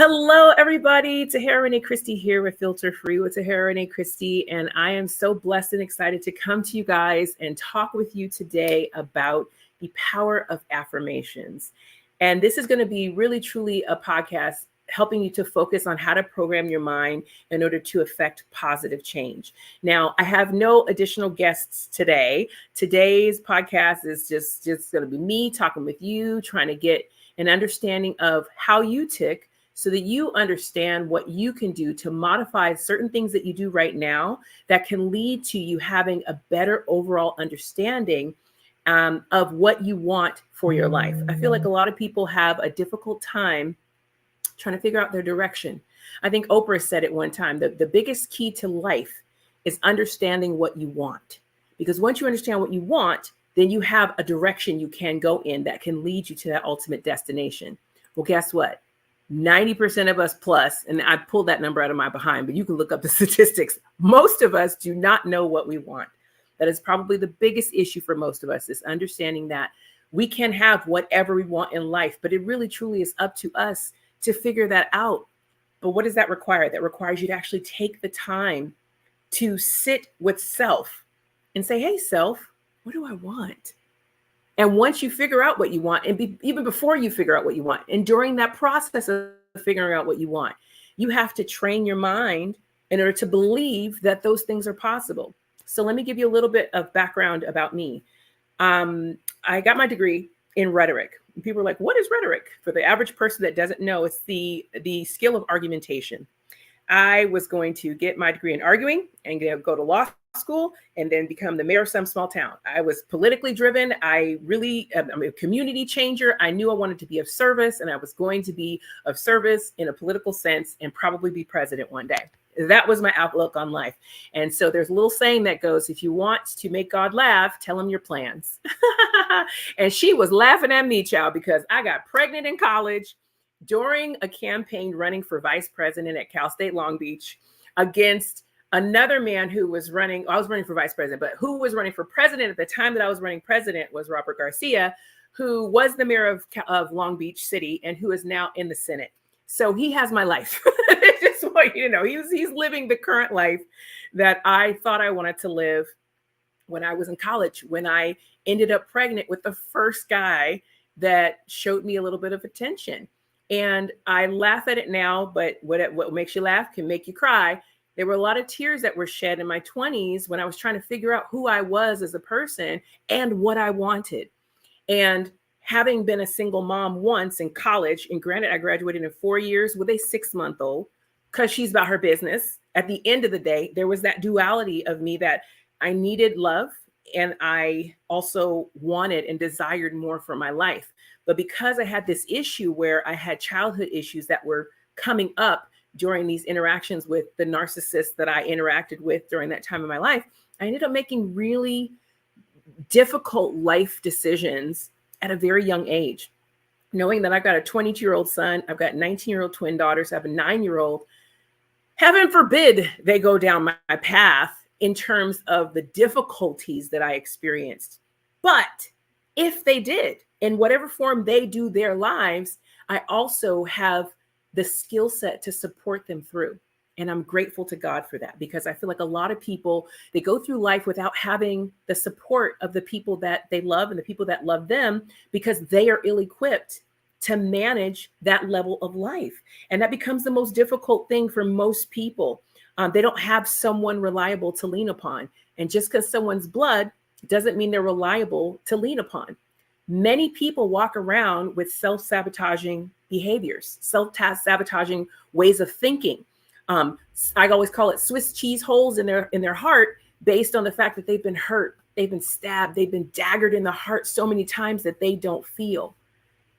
Hello, everybody. Tahera and Christie here with Filter Free with Tahera and Christie. And I am so blessed and excited to come to you guys and talk with you today about the power of affirmations. And this is going to be really, truly a podcast helping you to focus on how to program your mind in order to affect positive change. Now, I have no additional guests today. Today's podcast is just going to be me talking with you, trying to get an understanding of how you tick, so that you understand what you can do to modify certain things that you do right now that can lead to you having a better overall understanding of what you want for your life. I feel like a lot of people have a difficult time trying to figure out their direction. I think Oprah said it one time, that the biggest key to life is understanding what you want. Because once you understand what you want, then you have a direction you can go in that can lead you to that ultimate destination. Well, guess what? 90% of us plus, and I pulled that number out of my behind, but you can look up the statistics. Most of us do not know what we want. That is probably the biggest issue for most of us, is understanding that we can have whatever we want in life, but it really truly is up to us to figure that out. But what does that require? That requires you to actually take the time to sit with self and say, hey, self, what do I want? And once you figure out what you want, and even before you figure out what you want, and during that process of figuring out what you want, you have to train your mind in order to believe that those things are possible. So let me give you a little bit of background about me. I got my degree in rhetoric. People are like, what is rhetoric? For the average person that doesn't know, it's the skill of argumentation. I was going to get my degree in arguing and go to law school and then become the mayor of some small town. I was politically driven. I'm a community changer. I knew I wanted to be of service, and I was going to be of service in a political sense and probably be president one day. That was my outlook on life. And so there's a little saying that goes, if you want to make God laugh, tell him your plans. And she was laughing at me, child, because I got pregnant in college during a campaign running for vice president at Cal State Long Beach against another man who was running. I was running for vice president, but who was running for president at the time that I was running president was Robert Garcia, who was the mayor of Long Beach City and who is now in the Senate. So he has my life. Just want you to know, he's living the current life that I thought I wanted to live when I was in college, when I ended up pregnant with the first guy that showed me a little bit of attention. And I laugh at it now, but what makes you laugh can make you cry. There were a lot of tears that were shed in my 20s when I was trying to figure out who I was as a person and what I wanted. And having been a single mom once in college, and granted, I graduated in 4 years with a 6-month-old because she's about her business. At the end of the day, there was that duality of me that I needed love and I also wanted and desired more for my life. But because I had this issue where I had childhood issues that were coming up during these interactions with the narcissists that I interacted with during that time of my life, I ended up making really difficult life decisions at a very young age, knowing that I've got a 22-year-old son, I've got 19-year-old twin daughters, I have a 9-year-old. Heaven forbid they go down my path in terms of the difficulties that I experienced. But if they did, in whatever form they do their lives, I also have the skill set to support them through. And I'm grateful to God for that, because I feel like a lot of people, they go through life without having the support of the people that they love and the people that love them, because they are ill-equipped to manage that level of life. And that becomes the most difficult thing for most people. They don't have someone reliable to lean upon. And just because someone's blood doesn't mean they're reliable to lean upon. Many people walk around with self-sabotaging behaviors, self-sabotaging ways of thinking. I always call it Swiss cheese holes in their heart, based on the fact that they've been hurt, they've been stabbed, they've been daggered in the heart so many times that they don't feel.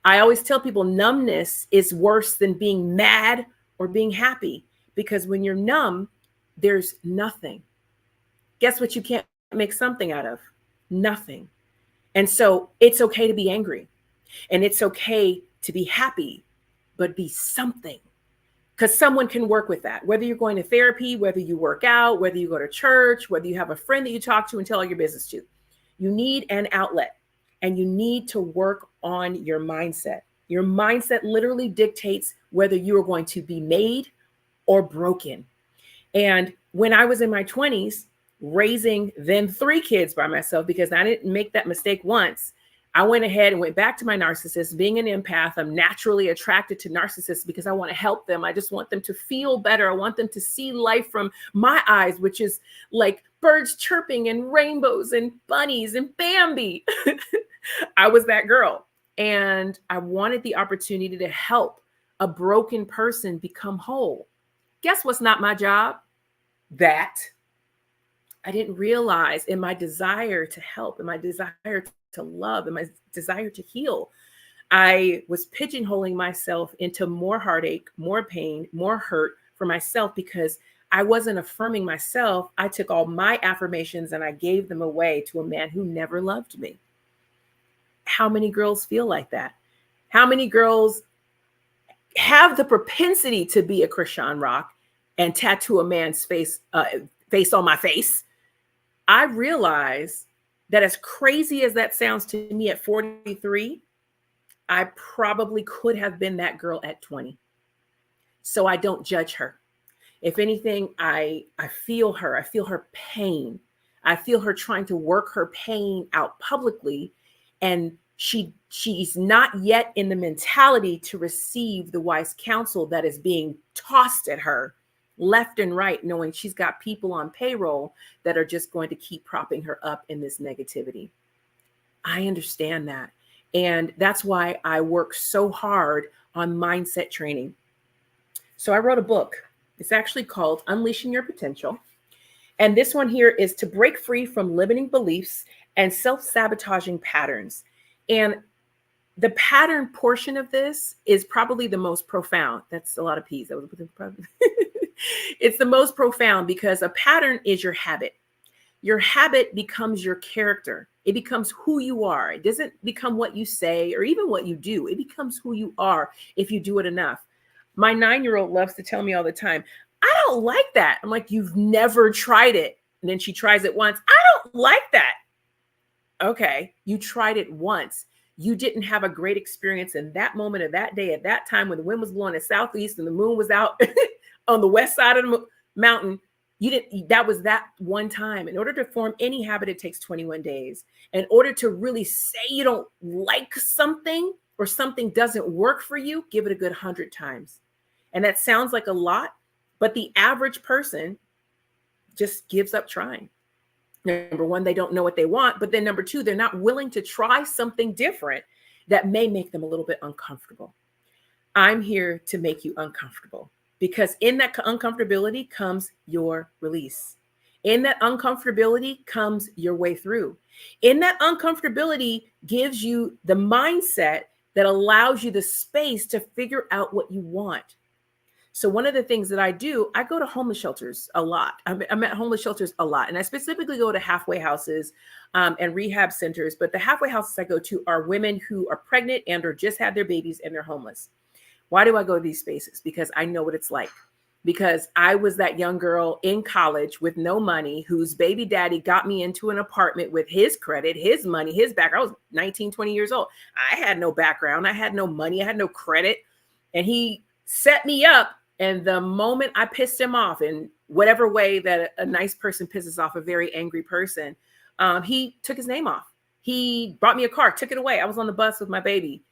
I always tell people numbness is worse than being mad or being happy, because when you're numb, there's nothing. Guess what you can't make something out of? Nothing. And so it's okay to be angry, and it's okay to be happy, but be something. Because someone can work with that, whether you're going to therapy, whether you work out, whether you go to church, whether you have a friend that you talk to and tell all your business to. You need an outlet, and you need to work on your mindset. Your mindset literally dictates whether you were going to be made or broken. And when I was in my 20s, raising then 3 kids by myself, because I didn't make that mistake once, I went ahead and went back to my narcissist. Being an empath, I'm naturally attracted to narcissists because I want to help them. I just want them to feel better. I want them to see life from my eyes, which is like birds chirping and rainbows and bunnies and Bambi. I was that girl. And I wanted the opportunity to help a broken person become whole. Guess what's not my job? That. I didn't realize in my desire to help, in my desire to love, in my desire to heal, I was pigeonholing myself into more heartache, more pain, more hurt for myself because I wasn't affirming myself. I took all my affirmations and I gave them away to a man who never loved me. How many girls feel like that? How many girls have the propensity to be a Krishan Rock and tattoo a man's face on my face? I realize that as crazy as that sounds to me at 43, I probably could have been that girl at 20. So I don't judge her. If anything, I feel her. I feel her pain. I feel her trying to work her pain out publicly. And she's not yet in the mentality to receive the wise counsel that is being tossed at her left and right, knowing she's got people on payroll that are just going to keep propping her up in this negativity. I understand that. And that's why I work so hard on mindset training. So I wrote a book. It's actually called Unleashing Your Potential. And this one here is to break free from limiting beliefs and self-sabotaging patterns. And the pattern portion of this is probably the most profound. That's a lot of P's. That was It's the most profound because a pattern is your habit. Your habit becomes your character. It becomes who you are. It doesn't become what you say or even what you do. It becomes who you are if you do it enough. My 9-year-old loves to tell me all the time, I don't like that. I'm like, you've never tried it. And then she tries it once. I don't like that. Okay, you tried it once. You didn't have a great experience in that moment of that day, at that time when the wind was blowing to southeast and the moon was out on the west side of the mountain. That was that one time. In order to form any habit, it takes 21 days. In order to really say you don't like something or something doesn't work for you, give it a good 100 times. And that sounds like a lot, but the average person just gives up trying. Number one, they don't know what they want. But then number two, they're not willing to try something different that may make them a little bit uncomfortable. I'm here to make you uncomfortable because in that uncomfortability comes your release. In that uncomfortability comes your way through. In that uncomfortability gives you the mindset that allows you the space to figure out what you want. So one of the things that I do, I go to homeless shelters a lot. I'm at homeless shelters a lot. And I specifically go to halfway houses and rehab centers. But the halfway houses I go to are women who are pregnant and or just had their babies and they're homeless. Why do I go to these spaces? Because I know what it's like. Because I was that young girl in college with no money whose baby daddy got me into an apartment with his credit, his money, his background. I was 19, 20 years old. I had no background. I had no money. I had no credit. And he set me up. And the moment I pissed him off in whatever way that a nice person pisses off a very angry person, he took his name off. He brought me a car, took it away. I was on the bus with my baby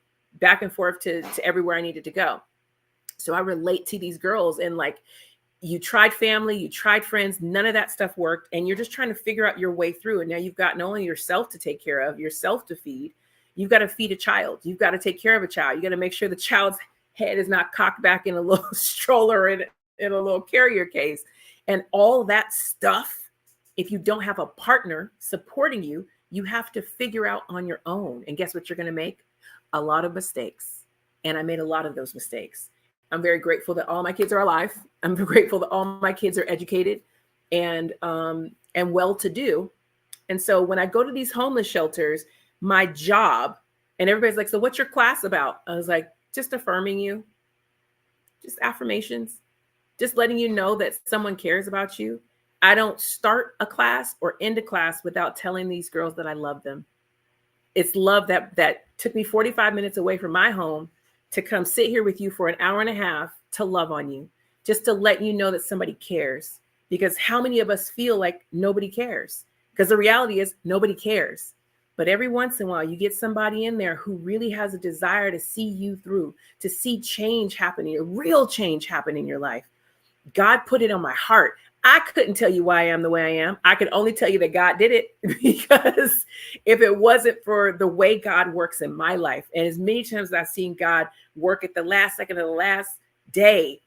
back and forth to everywhere I needed to go. So I relate to these girls and like, you tried family, you tried friends, none of that stuff worked. And you're just trying to figure out your way through. And now you've got not only yourself to take care of, yourself to feed, you've got to feed a child. You've got to take care of a child. You got to make sure the child's head is not cocked back in a little stroller in a little carrier case. And all that stuff, if you don't have a partner supporting you, you have to figure out on your own. And guess what you're going to make? A lot of mistakes. And I made a lot of those mistakes. I'm very grateful that all my kids are alive. I'm grateful that all my kids are educated and well-to-do. And so when I go to these homeless shelters, my job, and everybody's like, so what's your class about? I was like, just affirming you, just affirmations, just letting you know that someone cares about you. I don't start a class or end a class without telling these girls that I love them. It's love that took me 45 minutes away from my home to come sit here with you for an hour and a half to love on you, just to let you know that somebody cares. Because how many of us feel like nobody cares? Because the reality is nobody cares. But every once in a while, you get somebody in there who really has a desire to see you through, to see change happening, a real change happen in your life. God put it on my heart. I couldn't tell you why I am the way I am. I could only tell you that God did it, because if it wasn't for the way God works in my life, and as many times as I've seen God work at the last second of the last day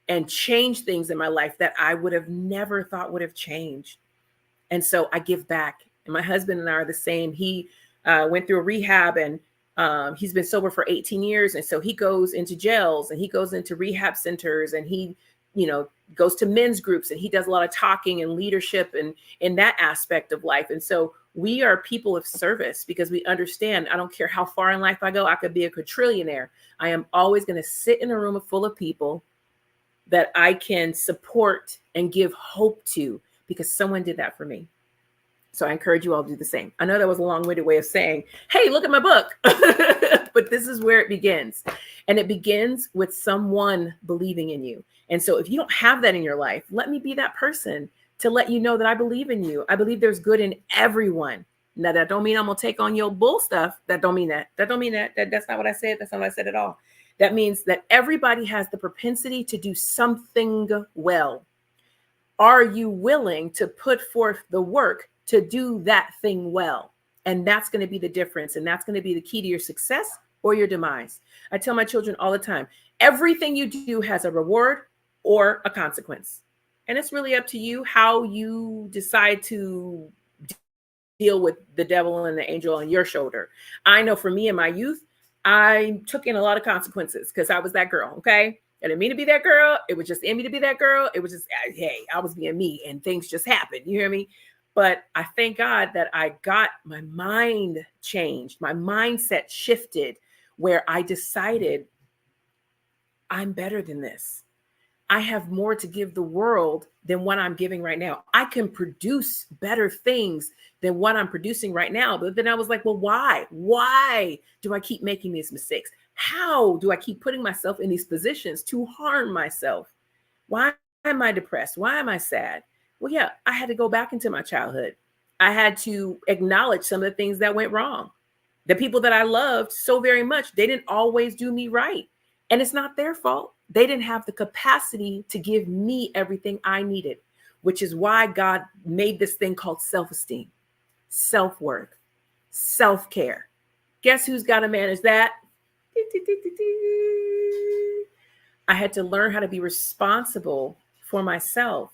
and change things in my life that I would have never thought would have changed. And so I give back. And my husband and I are the same. He went through a rehab, and he's been sober for 18 years. And so he goes into jails and he goes into rehab centers, and he, goes to men's groups, and he does a lot of talking and leadership and in that aspect of life. And so we are people of service, because we understand, I don't care how far in life I go, I could be a quadrillionaire. I am always going to sit in a room full of people that I can support and give hope to, because someone did that for me. So I encourage you all to do the same. I know that was a long-winded way of saying, hey, look at my book. But this is where it begins. And it begins with someone believing in you. And so if you don't have that in your life, let me be that person to let you know that I believe in you. I believe there's good in everyone. Now, that don't mean I'm going to take on your bull stuff. That don't mean that. That don't mean that. That's not what I said. That's not what I said at all. That means that everybody has the propensity to do something well. Are you willing to put forth the work to do that thing well? And that's going to be the difference. And that's going to be the key to your success or your demise. I tell my children all the time, everything you do has a reward or a consequence. And it's really up to you how you decide to deal with the devil and the angel on your shoulder. I know for me in my youth, I took in a lot of consequences because I was that girl. Okay. I didn't mean to be that girl. It was just in me to be that girl. It was just, hey, I was being me and things just happened. You hear me? But I thank God that I got my mind changed. My mindset shifted, where I decided I'm better than this. I have more to give the world than what I'm giving right now. I can produce better things than what I'm producing right now. But then I was like, well, why? Why do I keep making these mistakes? How do I keep putting myself in these positions to harm myself? Why am I depressed? Why am I sad? Well, yeah, I had to go back into my childhood. I had to acknowledge some of the things that went wrong. The people that I loved so very much, they didn't always do me right. And it's not their fault. They didn't have the capacity to give me everything I needed, which is why God made this thing called self-esteem, self-worth, self-care. Guess who's got to manage that? I had to learn how to be responsible for myself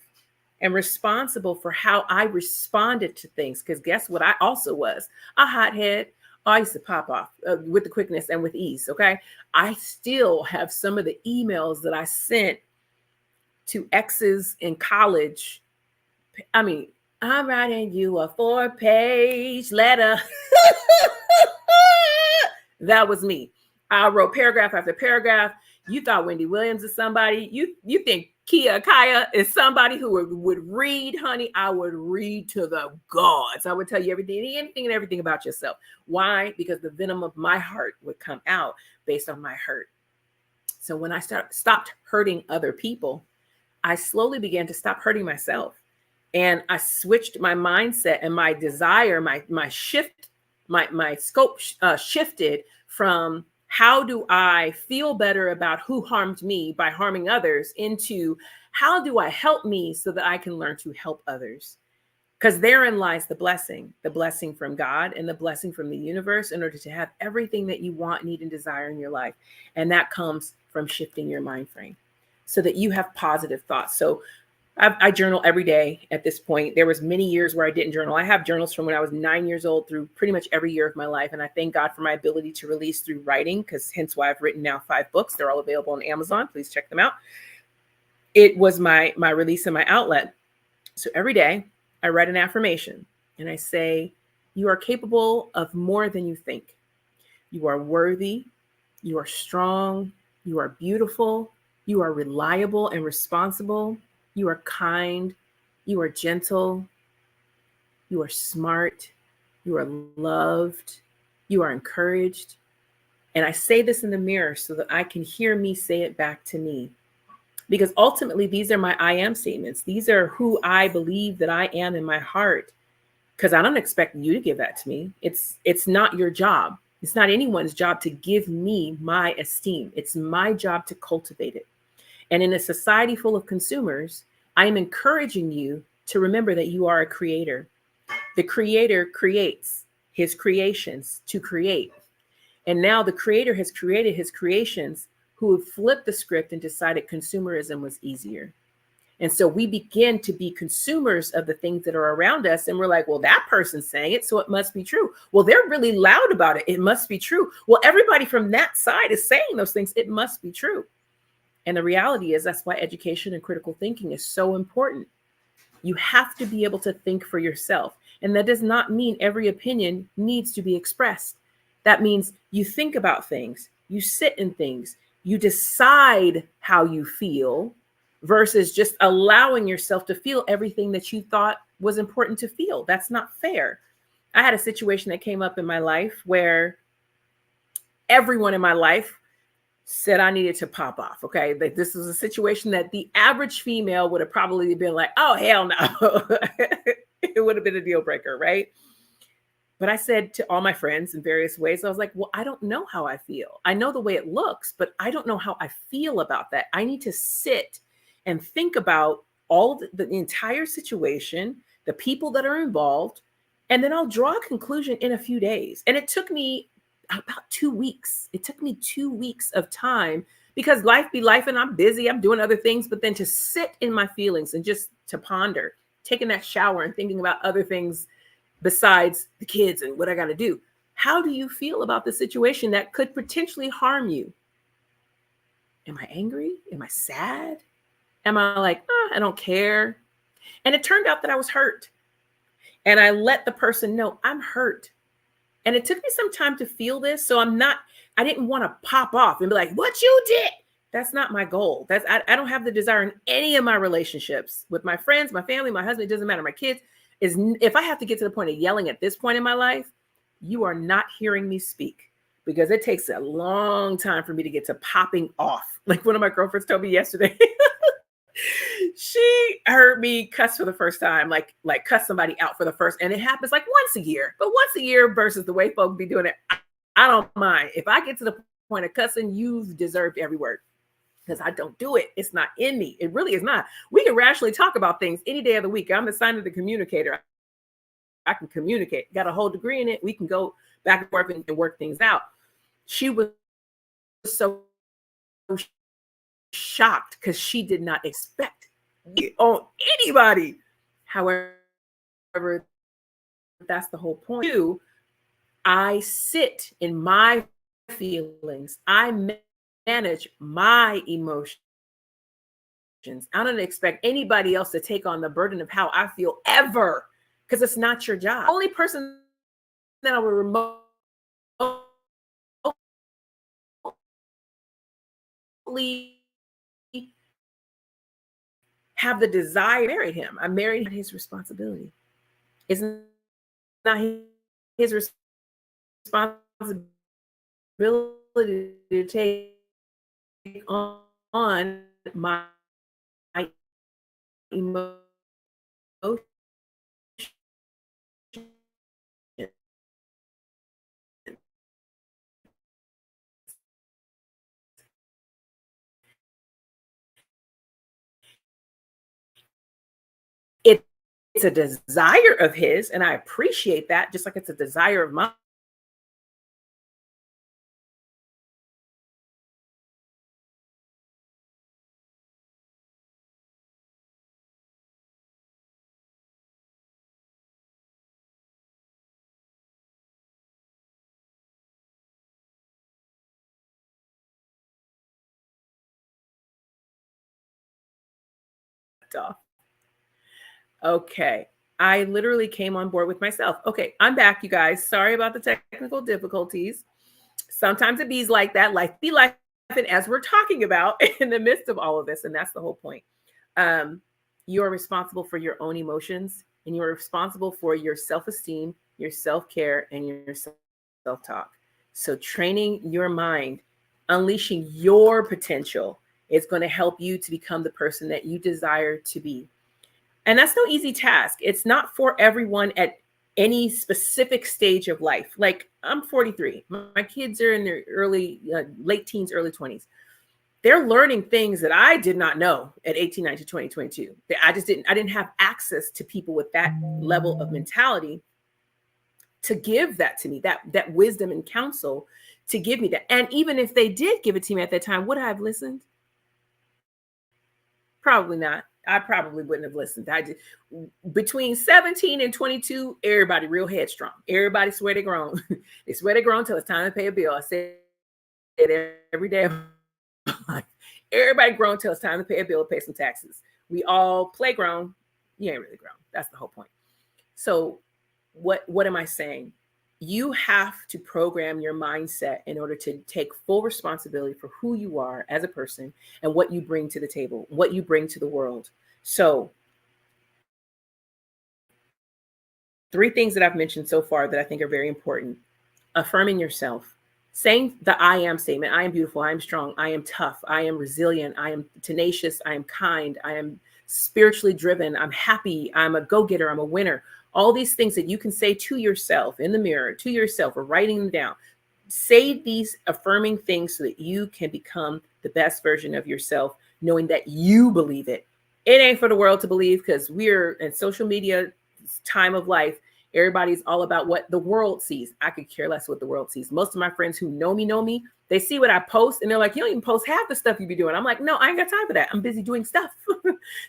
and responsible for how I responded to things. Because guess what? I also was a hothead. I used to pop off with the quickness and with ease. Okay. I still have some of the emails that I sent to exes in college. I mean, I'm writing you a 4-page letter. That was me. I wrote paragraph after paragraph. You thought Wendy Williams is somebody. You think Kaya is somebody who would read, honey. I would read to the gods. I would tell you anything and everything about yourself. Why? Because the venom of my heart would come out based on my hurt. So when I stopped hurting other people, I slowly began to stop hurting myself. And I switched my mindset and my desire, my scope shifted from how do I feel better about who harmed me by harming others into how do I help me so that I can learn to help others? Because therein lies the blessing from God and the blessing from the universe in order to have everything that you want, need, and desire in your life. And that comes from shifting your mind frame so that you have positive thoughts. So I journal every day at this point. There was many years where I didn't journal. I have journals from when I was 9 years old through pretty much every year of my life. And I thank God for my ability to release through writing, because hence why I've written now 5 books. They're all available on Amazon. Please check them out. It was my release and my outlet. So every day I write an affirmation and I say, you are capable of more than you think. You are worthy. You are strong. You are beautiful. You are reliable and responsible. You are kind, you are gentle, you are smart, you are loved, you are encouraged, And I say this in the mirror so that I can hear me say it back to me. Because ultimately, these are my I am statements. These are who I believe that I am in my heart. Because I don't expect you to give that to me. It's not your job. It's not anyone's job to give me my esteem. It's my job to cultivate it. And in a society full of consumers, I am encouraging you to remember that you are a creator. The creator creates his creations to create. And now the creator has created his creations who have flipped the script and decided consumerism was easier. And so we begin to be consumers of the things that are around us. And we're like, well, that person's saying it, so it must be true. Well, they're really loud about it. It must be true. Well, everybody from that side is saying those things. It must be true. And the reality is that's why education and critical thinking is so important. You have to be able to think for yourself. And that does not mean every opinion needs to be expressed. That means you think about things, you sit in things, you decide how you feel versus just allowing yourself to feel everything that you thought was important to feel. That's not fair. I had a situation that came up in my life where everyone in my life said I needed to pop off. Okay. Like this was a situation that the average female would have probably been like, oh, hell no. It would have been a deal breaker. Right. But I said to all my friends in various ways, I was like, well, I don't know how I feel. I know the way it looks, but I don't know how I feel about that. I need to sit and think about all the entire situation, the people that are involved, and then I'll draw a conclusion in a few days. And it took me about 2 weeks. It took me 2 weeks of time because life be life and I'm busy. I'm doing other things, but then to sit in my feelings and just to ponder, taking that shower and thinking about other things besides the kids and what I got to do. How do you feel about the situation that could potentially harm you? Am I angry? Am I sad? Am I like, I don't care? And it turned out that I was hurt. And I let the person know I'm hurt. And it took me some time to feel this. So I didn't want to pop off and be like, what you did? That's not my goal. I don't have the desire in any of my relationships with my friends, my family, my husband, it doesn't matter, my kids. Is if I have to get to the point of yelling at this point in my life, you are not hearing me speak because it takes a long time for me to get to popping off. Like one of my girlfriends told me yesterday, she heard me cuss for the first time, like cuss somebody out for the first, and it happens like once a year, but once a year versus the way folks be doing it, I don't mind. If I get to the point of cussing, you've deserved every word. Because I don't do it. It's not in me. It really is not. We can rationally talk about things any day of the week. I'm the sign of the communicator. I can communicate. Got a whole degree in it. We can go back and forth and work things out. She was so shocked because she did not expect it on anybody. However, that's the whole point. I sit in my feelings. I manage my emotions. I don't expect anybody else to take on the burden of how I feel ever, because it's not your job. The only person that I will remotely have the desire to marry him. I married his responsibility. It's not his responsibility to take on my emotions. It's a desire of his, and I appreciate that, just like it's a desire of mine. Okay. I literally came on board with myself. Okay, I'm back, you guys. Sorry about the technical difficulties. Sometimes it bees like that. Life be life, and as we're talking about in the midst of all of this, and that's the whole point. You are responsible for your own emotions, and you are responsible for your self-esteem, your self-care, and your self-talk. So training your mind, unleashing your potential is going to help you to become the person that you desire to be. And that's no easy task. It's not for everyone at any specific stage of life. Like I'm 43. My kids are in their late teens, early 20s. They're learning things that I did not know at 18, 19, 20, 22. I didn't have access to people with that level of mentality to give that to me, that wisdom and counsel to give me that. And even if they did give it to me at that time, would I have listened? Probably not. I probably wouldn't have listened. I did. Between 17 and 22, everybody real headstrong. Everybody swear they grown. They swear they grown until it's time to pay a bill. I say it every day of my life. Everybody grown until it's time to pay a bill, pay some taxes. We all play grown. You ain't really grown. That's the whole point. So what am I saying? You have to program your mindset in order to take full responsibility for who you are as a person and what you bring to the table, what you bring to the world. So 3 things that I've mentioned so far that I think are very important. Affirming yourself, saying the I am statement. I am beautiful. I am strong. I am tough. I am resilient. I am tenacious. I am kind. I am spiritually driven. I'm happy. I'm a go-getter. I'm a winner. All these things that you can say to yourself in the mirror, to yourself, or writing them down. Say these affirming things so that you can become the best version of yourself, knowing that you believe it. It ain't for the world to believe, because we're in social media time of life. Everybody's all about what the world sees. I could care less what the world sees. Most of my friends who know me, they see what I post and they're like, you don't even post half the stuff you be doing. I'm like, no, I ain't got time for that. I'm busy doing stuff.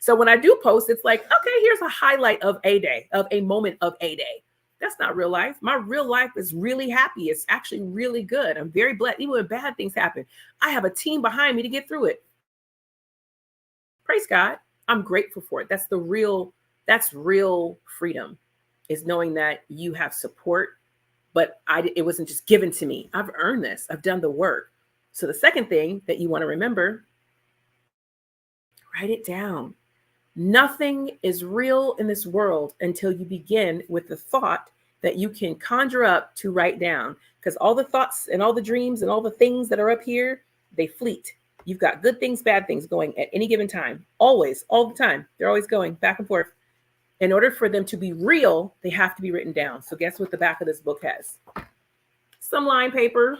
So when I do post, it's like, okay, here's a highlight of a day, of a moment of a day. That's not real life. My real life is really happy. It's actually really good. I'm very blessed. Even when bad things happen, I have a team behind me to get through it. Praise God. I'm grateful for it. That's real freedom, is knowing that you have support, but it wasn't just given to me. I've earned this. I've done the work. So the second thing that you want to remember, write it down. Nothing is real in this world until you begin with the thought that you can conjure up to write down, because all the thoughts and all the dreams and all the things that are up here, they fleet. You've got good things, bad things going at any given time, always, all the time. They're always going back and forth. In order for them to be real, they have to be written down. So guess what the back of this book has? Some line paper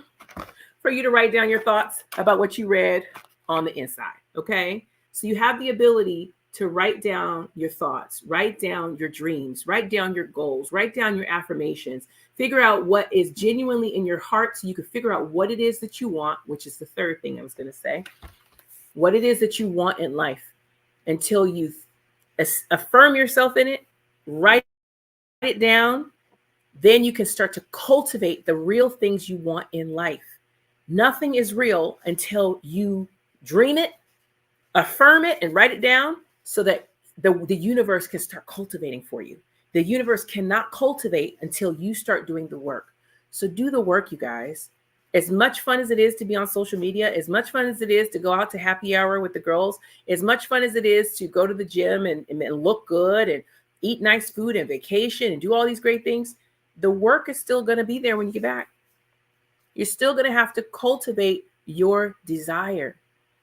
for you to write down your thoughts about what you read on the inside, okay? So you have the ability to write down your thoughts, write down your dreams, write down your goals, write down your affirmations, figure out what is genuinely in your heart so you can figure out what it is that you want, which is the third thing I was going to say, what it is that you want in life. Until you affirm yourself in it, write it down, then you can start to cultivate the real things you want in life. Nothing is real until you dream it, affirm it, and write it down so that the universe can start cultivating for you. The universe cannot cultivate until you start doing the work. So do the work, you guys. As much fun as it is to be on social media, as much fun as it is to go out to happy hour with the girls, as much fun as it is to go to the gym and look good and eat nice food and vacation and do all these great things, the work is still going to be there when you get back. You're still going to have to cultivate your desire.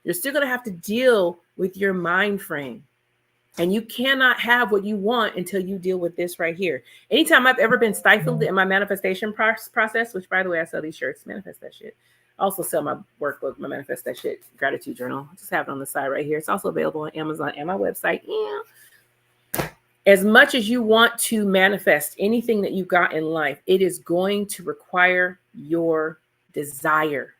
You're still going to have to deal with your mind frame. And you cannot have what you want until you deal with this right here. Anytime I've ever been stifled in my manifestation process, which, by the way, I sell these shirts, Manifest That Shit. I also sell my workbook, my Manifest That Shit gratitude journal. I just have it on the side right here. It's also available on Amazon and my website. Yeah. As much as you want to manifest anything that you've got in life, it is going to require your desire.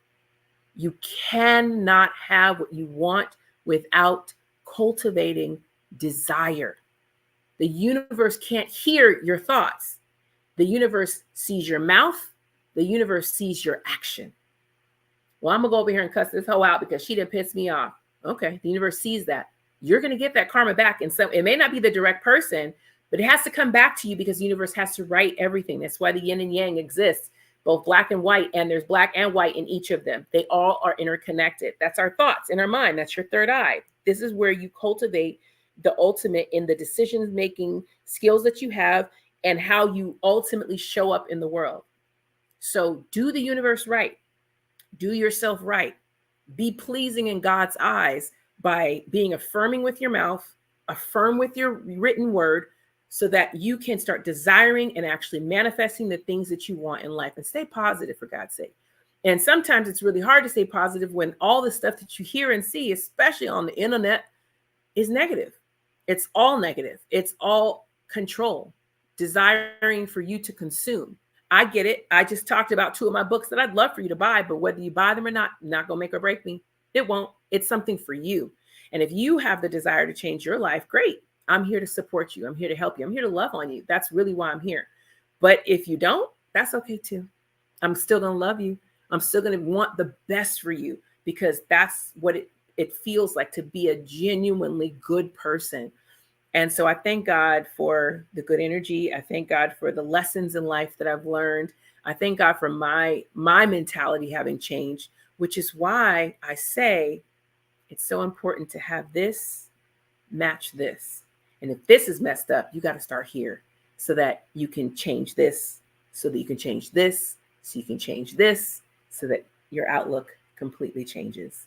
You cannot have what you want without cultivating desire. The universe can't hear your thoughts. The universe sees your mouth. The universe sees your action. Well, I'm gonna go over here and cuss this hoe out because she didn't piss me off. Okay, the universe sees that. You're gonna get that karma back in some. It may not be the direct person, but it has to come back to you because the universe has to write everything. That's why the yin and yang exists, both black and white, and there's black and white in each of them. They all are interconnected. That's our thoughts in our mind. That's your third eye. This is where you cultivate the ultimate in the decision-making skills that you have and how you ultimately show up in the world. So do the universe right. Do yourself right. Be pleasing in God's eyes by being affirming with your mouth, affirm with your written word, so that you can start desiring and actually manifesting the things that you want in life, and stay positive, for God's sake. And sometimes it's really hard to stay positive when all the stuff that you hear and see, especially on the internet, is negative. It's all negative. It's all control, desiring for you to consume. I get it. I just talked about 2 of my books that I'd love for you to buy, but whether you buy them or not going to make or break me. It won't. It's something for you. And if you have the desire to change your life, great. I'm here to support you. I'm here to help you. I'm here to love on you. That's really why I'm here. But if you don't, that's okay too. I'm still going to love you. I'm still going to want the best for you, because that's what it feels like to be a genuinely good person. And so I thank God for the good energy. I thank God for the lessons in life that I've learned. I thank God for my mentality having changed, which is why I say it's so important to have this match this. And if this is messed up, you got to start here, so that you can change this, so that you can change this, so you can change this, so that your outlook completely changes.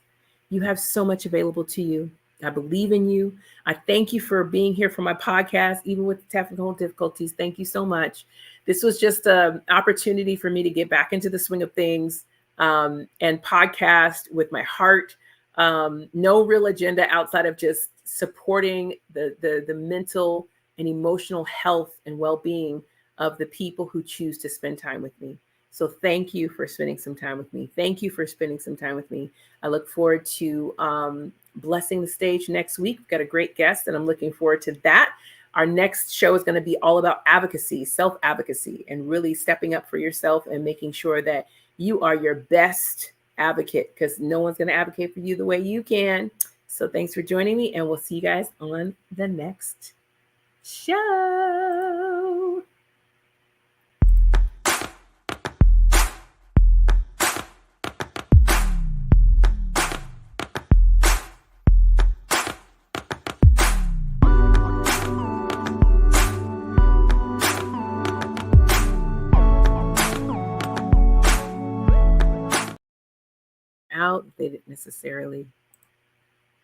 You have so much available to you. I believe in you. I thank you for being here for my podcast, even with the technical difficulties. Thank you so much. This was just an opportunity for me to get back into the swing of things, and podcast with my heart. No real agenda outside of just supporting the mental and emotional health and well-being of the people who choose to spend time with me. So thank you for spending some time with me. Thank you for spending some time with me. I look forward to blessing the stage next week. We've got a great guest, and I'm looking forward to that. Our next show is going to be all about advocacy, self-advocacy, and really stepping up for yourself and making sure that you are your best advocate, because no one's going to advocate for you the way you can. So thanks for joining me, and we'll see you guys on the next show. Out, they didn't necessarily